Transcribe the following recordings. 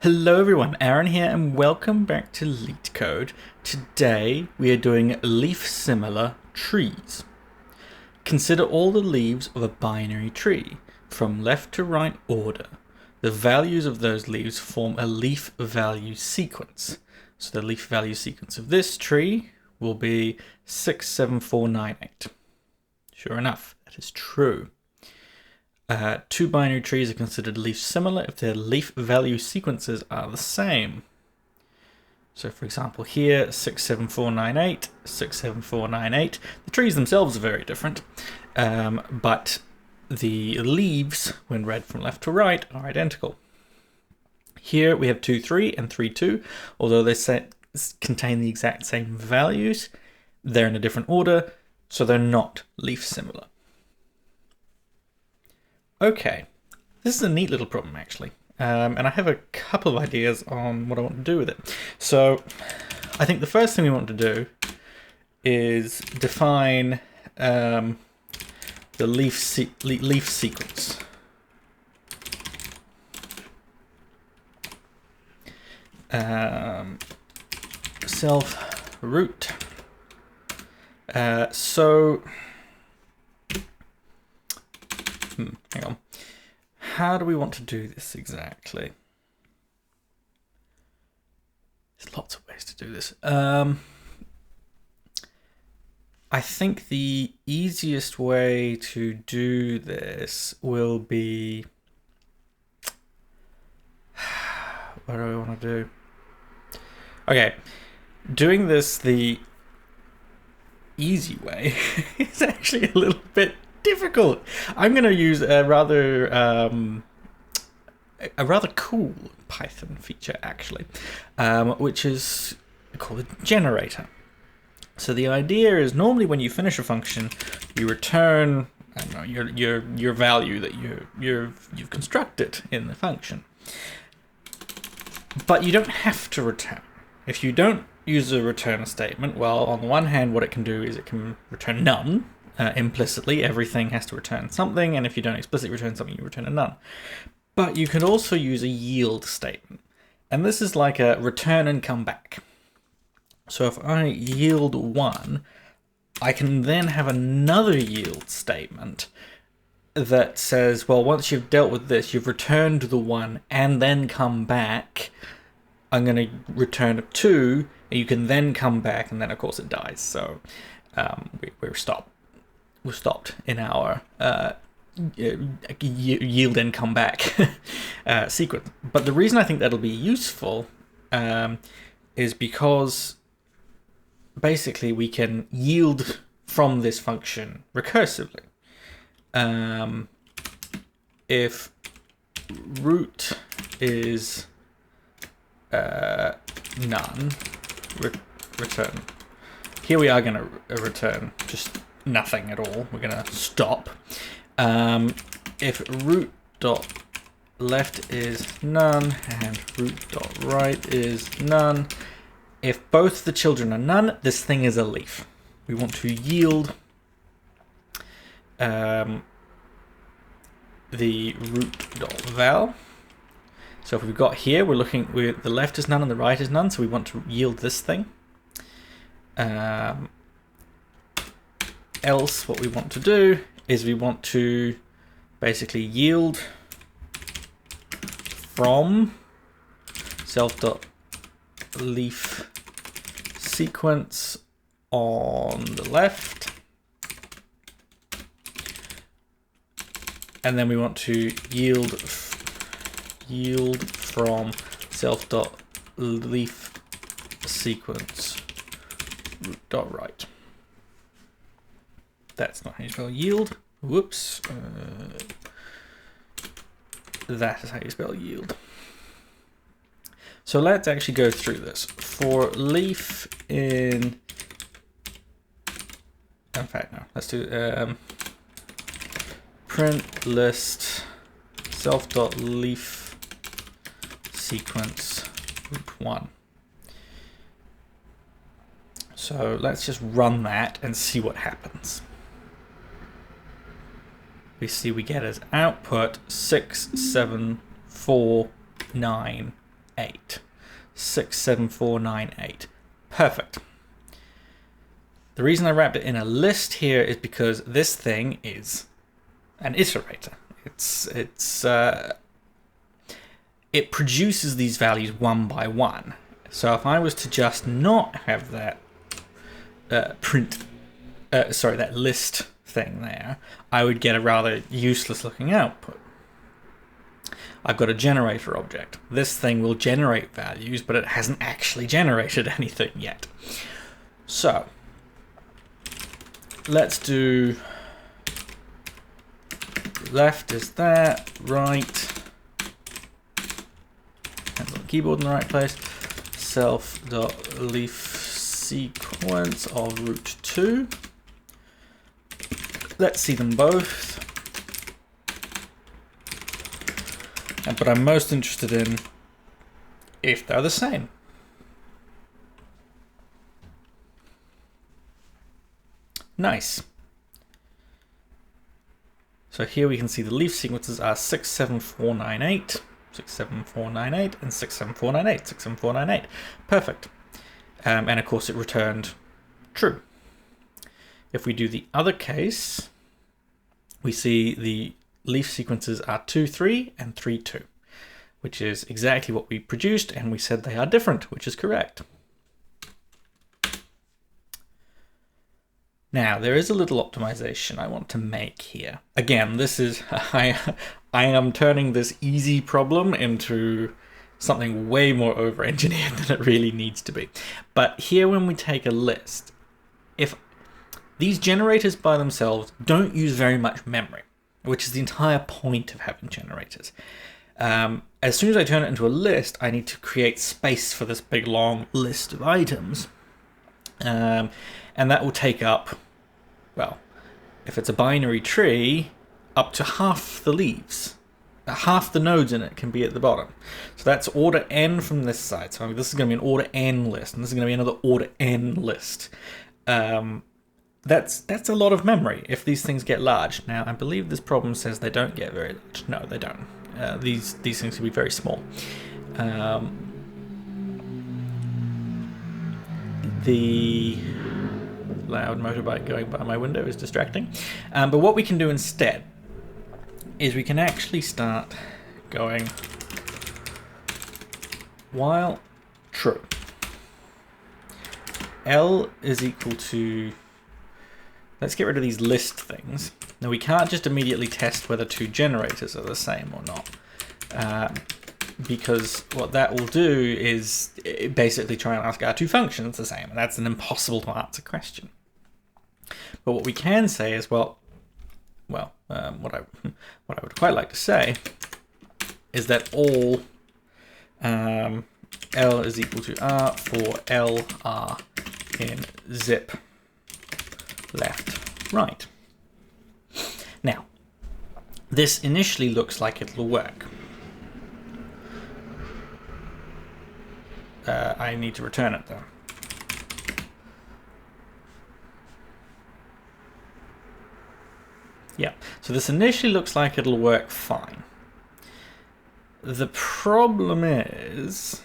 Hello everyone, Aaron here and welcome back to Leetcode. Today we are doing leaf-similar trees. Consider all the leaves of a binary tree, from left to right order. The values of those leaves form a leaf value sequence. So the leaf value sequence of this tree will be 67498. Sure enough, that is true. Two binary trees are considered leaf similar if their leaf value sequences are the same. So for example here, 67498, 67498. The trees themselves are very different, but the leaves, when read from left to right, are identical. Here we have 2-3 and 3-2, although they contain the exact same values, they're in a different order, so they're not leaf similar. Okay, this is a neat little problem actually, and I have a couple of ideas on what I want to do with it. So I think the first thing we want to do is define the leaf sequence. Self root. Hang on. How do we want to do this exactly? There's lots of ways to do this. I think the easiest way to do this will be... What do I want to do? Okay, doing this the easy way is actually a little bit difficult. I'm going to use a rather cool Python feature actually, which is called a generator. So the idea is normally when you finish a function, you return your value that you've constructed in the function, but you don't have to return. If you don't use a return statement, well, on the one hand, what it can do is it can return none. Implicitly, everything has to return something, and if you don't explicitly return something, you return a none. But you can also use a yield statement, and this is like a return and come back. So if I yield 1, I can then have another yield statement that says, well, once you've dealt with this, you've returned the 1 and then come back. I'm going to return a 2, and you can then come back, and then of course it dies. So we're stopped. We're stopped in our yield and come back sequence. But the reason I think that'll be useful is because basically we can yield from this function recursively. If root is none, return. Here we are going to return just nothing at all. We're going to stop. If root dot left is none and root dot right is none, if both the children are none, this thing is a leaf. We want to yield the root dot val. So if we've got here, we're looking with the left is none and the right is none, so we want to yield this thing. Else what we want to do is we want to basically yield from self.leaf sequence on the left, and then we want to yield from self.leaf sequence root.right. That's not how you spell yield. Whoops. That is how you spell yield. So let's actually go through this. For leaf in fact, no. Let's do print list self.leaf sequence root 1. So let's just run that and see what happens. We see we get as output 6, 7, 4, 9, 8. 6, 7, 4, 9, 8. Perfect. The reason I wrapped it in a list here is because this thing is an iterator. It produces these values one by one. So if I was to just not have that that list thing there, I would get a rather useless looking output. I've got a generator object. This thing will generate values, but it hasn't actually generated anything yet. So let's do left is that, right, hands on the keyboard in the right place, self.leaf sequence of root 2. Let's see them both. But I'm most interested in if they're the same. Nice. So here we can see the leaf sequences are 67498, 67498, and 67498, 67498. Perfect. And of course it returned true. If we do the other case, we see the leaf sequences are 2, 3, and 3, 2, which is exactly what we produced, and we said they are different, which is correct. Now, there is a little optimization I want to make here. Again, this is, I am turning this easy problem into something way more over-engineered than it really needs to be. But here when we take a list, if these generators by themselves don't use very much memory, which is the entire point of having generators. As soon as I turn it into a list, I need to create space for this big long list of items. And that will take up, well, if it's a binary tree, up to half the leaves. Half the nodes in it can be at the bottom. So that's order n from this side. So this is going to be an order n list, and this is going to be another order n list. That's a lot of memory if these things get large. Now, I believe this problem says they don't get very large. No, they don't. These things can be very small. The loud motorbike going by my window is distracting. But what we can do instead is we can actually start going while true. L is equal to, let's get rid of these list things. Now we can't just immediately test whether two generators are the same or not. Because what that will do is basically try and ask are two functions the same, and that's an impossible to answer question. But what we can say is, what I would quite like to say is that all L is equal to R for L R in zip left right. Now, this initially looks like it'll work. I need to return it though. Yeah, so this initially looks like it'll work fine. The problem is,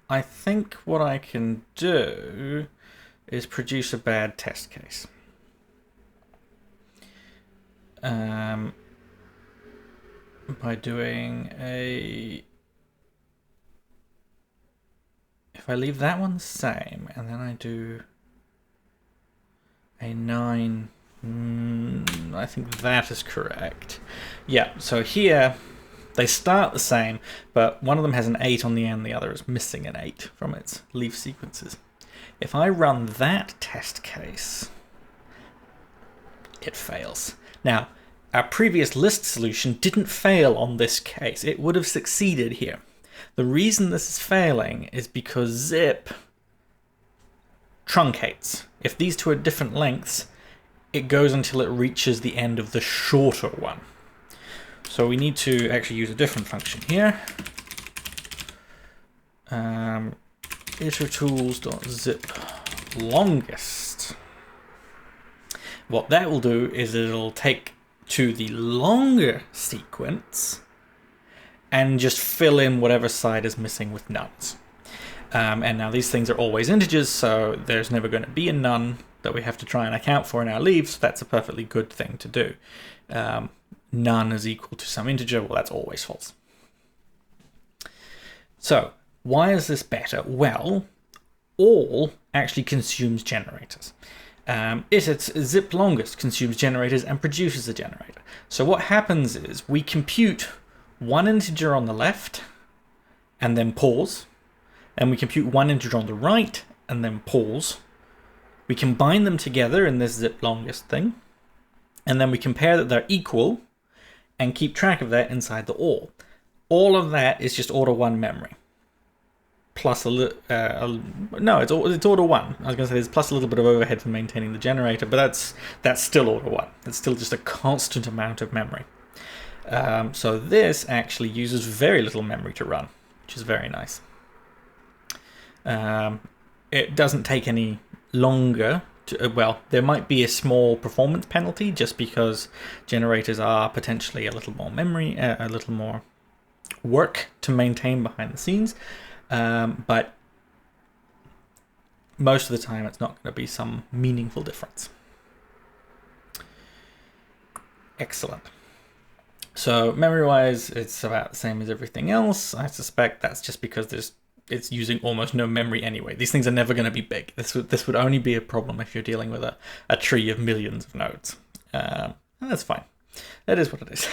I think what I can do is produce a bad test case. By doing a... If I leave that one the same, and then I do a 9, I think that is correct. Yeah, so here they start the same, but one of them has an 8 on the end, the other is missing an 8 from its leaf sequences. If I run that test case, it fails. Now, our previous list solution didn't fail on this case. It would have succeeded here. The reason this is failing is because zip truncates. If these two are different lengths, it goes until it reaches the end of the shorter one. So we need to actually use a different function here. itertools.zip longest. What that will do is it'll take to the longer sequence and just fill in whatever side is missing with nuns. And now these things are always integers, so there's never going to be a none that we have to try and account for in our leaves. So that's a perfectly good thing to do. None is equal to some integer. Well, that's always false. So why is this better? Well, all actually consumes generators. Its zip longest consumes generators and produces a generator. So what happens is we compute one integer on the left and then pause. And we compute one integer on the right and then pause. We combine them together in this zip longest thing. And then we compare that they're equal and keep track of that inside the all. All of that is just order 1 memory. Plus a little, no, it's order 1. I was going to say there's plus a little bit of overhead for maintaining the generator, but that's still order 1. It's still just a constant amount of memory. So this actually uses very little memory to run, which is very nice. It doesn't take any longer to, well, there might be a small performance penalty just because generators are potentially a little more memory, a little more work to maintain behind the scenes. But most of the time it's not going to be some meaningful difference. Excellent. So memory-wise, it's about the same as everything else. I suspect that's just because it's using almost no memory anyway. These things are never going to be big. This would only be a problem if you're dealing with a tree of millions of nodes. That's fine. That is what it is.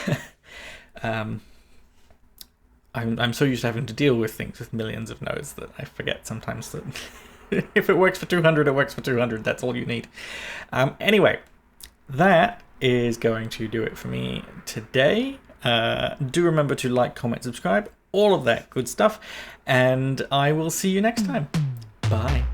I'm so used to having to deal with things with millions of nodes that I forget sometimes that if it works for 200, it works for 200. That's all you need. Anyway, that is going to do it for me today. Do remember to like, comment, subscribe, all of that good stuff, and I will see you next time. Bye.